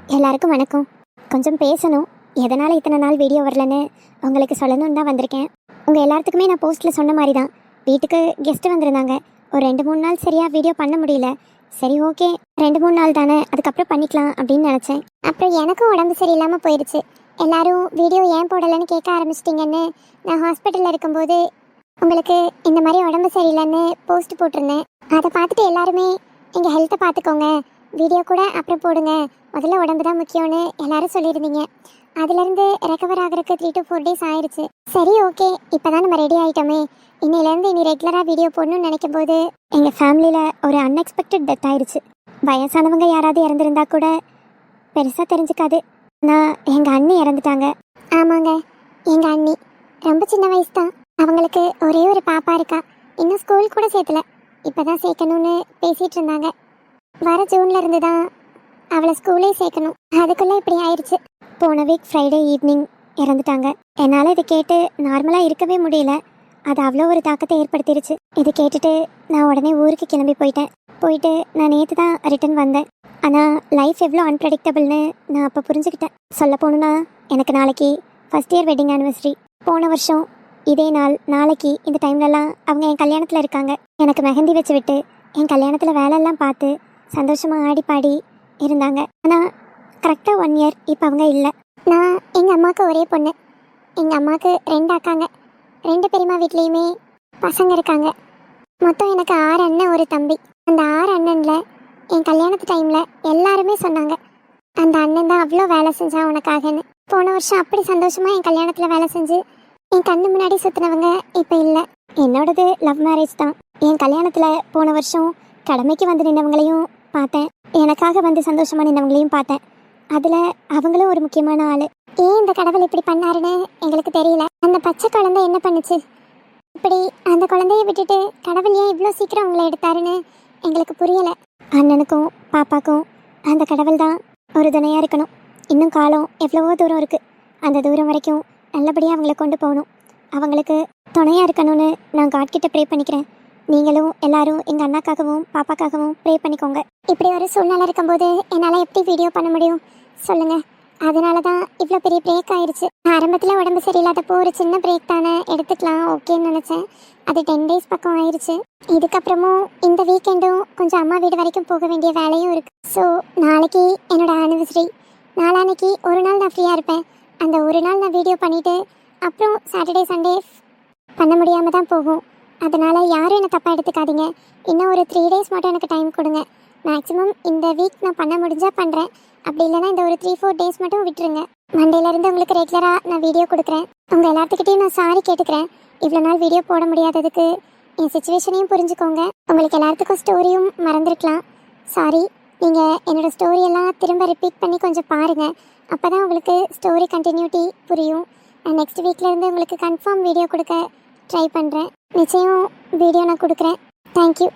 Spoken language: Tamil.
எல்லாருக்கும் வணக்கம். கொஞ்சம் பேசணும். எதனால் இத்தனை நாள் வீடியோ வரலன்னு உங்களுக்கு சொல்லணும்னு தான் வந்திருக்கேன். உங்கள் எல்லாத்துக்குமே நான் போஸ்ட்டில் சொன்ன மாதிரி தான் வீட்டுக்கு கெஸ்ட்டு வந்திருந்தாங்க. ஒரு 2-3 நாள் சரியாக வீடியோ பண்ண முடியல. சரி, ஓகே, 2-3 நாள் தானே, அதுக்கப்புறம் பண்ணிக்கலாம் அப்படின்னு நினச்சேன். அப்புறம் எனக்கும் உடம்பு சரியில்லாமல் போயிடுச்சு. எல்லாரும் வீடியோ ஏன் போடலைன்னு கேட்க ஆரம்பிச்சிட்டிங்கன்னு நான் ஹாஸ்பிட்டலில் இருக்கும்போது உங்களுக்கு இந்த மாதிரி உடம்பு சரியில்லைன்னு போஸ்ட் போட்டிருந்தேன். அதை பார்த்துட்டு எல்லாருமே எங்கள் ஹெல்த்தை பார்த்துக்கோங்க, வீடியோ கூட அப்புறம் போடுங்க, முதல்ல உடம்பு தான் முக்கியம்னு எல்லாரும் சொல்லியிருந்தீங்க. அதுலேருந்து ரெக்கவர் ஆகிறதுக்கு 3 to 4 days ஆயிடுச்சு. சரி, ஓகே, இப்போ தான் நம்ம ரெடி ஆகிட்டோமே, இன்னிலேருந்து இனி ரெகுலராக வீடியோ போடணும்னு நினைக்கும் போது எங்கள் ஃபேமிலியில் ஒரு அன்எக்ஸ்பெக்டட் டெத் ஆயிடுச்சு. வயசானவங்க யாராவது இறந்துருந்தா கூட பெருசாக தெரிஞ்சுக்காது. நான் எங்கள் அண்ணி இறந்துட்டாங்க. ஆமாங்க, எங்கள் அண்ணி ரொம்ப சின்ன வயசு தான். அவங்களுக்கு ஒரே ஒரு பாப்பா இருக்கா. இன்னும் ஸ்கூல் கூட சேர்த்தல. இப்போ தான் சேர்க்கணும்னு பேசிகிட்டு இருந்தாங்க. வர ஜூனில் இருந்து தான் அவளை ஸ்கூலே சேர்க்கணும். அதுக்குள்ளே இப்படி ஆயிடுச்சு. போன வீக் ஃப்ரைடே ஈவினிங் இறந்துட்டாங்க. என்னால் இதை கேட்டு நார்மலாக இருக்கவே முடியல. அது அவ்வளோ ஒரு தாக்கத்தை ஏற்படுத்திடுச்சு. இது கேட்டுட்டு நான் உடனே ஊருக்கு கிளம்பி போயிட்டு நான் நேற்று தான் ரிட்டன் வந்தேன். ஆனால் லைஃப் எவ்வளோ அன்பிரடிக்டபிள்னு நான் அப்போ புரிஞ்சுக்கிட்டேன். சொல்ல போகணுன்னா, எனக்கு நாளைக்கு ஃபஸ்ட் இயர் வெட்டிங் ஆனிவர்சரி. போன வருஷம் இதே நாளைக்கு இந்த டைம்லலாம் அவங்க என் கல்யாணத்தில் இருக்காங்க. எனக்கு மெஹந்தி வச்சு விட்டு என் கல்யாணத்தில் வேலையெல்லாம் பார்த்து சந்தோஷமாக ஆடி பாடி இருந்தாங்க. ஆனால் கரெக்டாக 1 year இப்போ அவங்க இல்லை. நான் எங்கள் அம்மாவுக்கு ஒரே பொண்ணு. எங்கள் அம்மாவுக்கு 2 அக்காங்க. 2 பெரியம்மா வீட்லேயுமே பசங்க இருக்காங்க. மொத்தம் எனக்கு 6 அண்ணன், ஒரு தம்பி. அந்த 6 அண்ணனில் என் கல்யாணத்து டைமில் எல்லாருமே சொன்னாங்க, அந்த அண்ணன் தான் அவ்வளோ வேலை செஞ்சான் உனக்காகன்னு. போன வருஷம் அப்படி சந்தோஷமாக என் கல்யாணத்தில் வேலை செஞ்சு என் கண்ணு முன்னாடி சுற்றினவங்க இப்போ இல்லை. என்னோடது லவ் மேரேஜ் தான். என் கல்யாணத்தில் போன வருஷம் கடமைக்கு வந்து நின்றவங்களையும் பார்த்தேன், எனக்காக வந்து சந்தோஷமாக நின்றவங்களையும் பார்த்தேன். அதில் அவங்களும் ஒரு முக்கியமான ஆள். ஏன் இந்த கடவுள் இப்படி பண்ணாருன்னு எங்களுக்கு தெரியல. அந்த பச்சை குழந்தை என்ன பண்ணுச்சு? இப்படி அந்த குழந்தைய விட்டுட்டு கடவுள் ஏன் இவ்வளோ சீக்கிரம் அவங்கள எடுத்தாருன்னு எங்களுக்கு புரியலை. அண்ணனுக்கும் பாப்பாக்கும் அந்த கடவுள் தான் ஒரு துணையாக இருக்கணும். இன்னும் காலம் எவ்வளவோ தூரம் இருக்குது. அந்த தூரம் வரைக்கும் நல்லபடியாக அவங்கள கொண்டு போகணும். அவங்களுக்கு துணையாக இருக்கணும்னு நான் காட்கிட்ட ப்ரே பண்ணிக்கிறேன். நீங்களும் எல்லாரும் எங்கள் அண்ணாக்காகவும் பாப்பாக்காகவும் ப்ரே பண்ணிக்கோங்க. இப்படி ஒரு சூழ்நிலை இருக்கும்போது என்னால் எப்படி வீடியோ பண்ண முடியும் சொல்லுங்கள்? அதனால தான் இவ்வளோ பெரிய பிரேக் ஆயிடுச்சு. ஆரம்பத்தில் உடம்பு சரியில்லாதப்போ ஒரு சின்ன பிரேக் தானே, எடுத்துக்கலாம் ஓகேன்னு நினச்சேன். அது 10 days பக்கம் ஆயிடுச்சு. இதுக்கப்புறமும் இந்த வீக்கெண்டும் கொஞ்சம் அம்மா வீடு வரைக்கும் போக வேண்டிய வேலையும் இருக்குது. ஸோ நாளைக்கு என்னோட ஆனிவர்சரி. நாளான்னைக்கு ஒரு நாள் நான் ஃப்ரீயாக இருப்பேன். அந்த ஒரு நாள் நான் வீடியோ பண்ணிவிட்டு அப்புறம் சாட்டர்டே சண்டே பண்ண முடியாமல் தான் போகும். அதனால் யாரும் என்னை தப்பாக எடுத்துக்காதீங்க. இன்னும் ஒரு 3 days மட்டும் எனக்கு டைம் கொடுங்க. மேக்ஸிமம் இந்த வீக் நான் பண்ண முடிஞ்சால் பண்ணுறேன். அப்படி இல்லைனா இந்த ஒரு 3-4 days மட்டும் விட்டுருங்க. மண்டேலேருந்து உங்களுக்கு ரெகுலராக நான் வீடியோ கொடுக்குறேன். உங்கள் எல்லாத்துக்கிட்டையும் நான் சாரி கேட்டுக்கிறேன். இவ்வளோ நாள் வீடியோ போட முடியாததுக்கு என் சிச்சுவேஷனையும் புரிஞ்சுக்கோங்க. உங்களுக்கு எல்லாத்துக்கும் ஸ்டோரியும் மறந்துருக்கலாம், சாரி. நீங்கள் என்னோடய ஸ்டோரியெல்லாம் திரும்ப ரிப்பீட் பண்ணி கொஞ்சம் பாருங்கள். அப்போ தான் உங்களுக்கு ஸ்டோரி கண்டினியூட்டி புரியும். நான் நெக்ஸ்ட் வீக்லேருந்து உங்களுக்கு கன்ஃபார்ம் வீடியோ கொடுக்க ட்ரை பண்ணுறேன். நிச்சயம் வீடியோ நான் கொடுக்குறேன். தேங்க்யூ.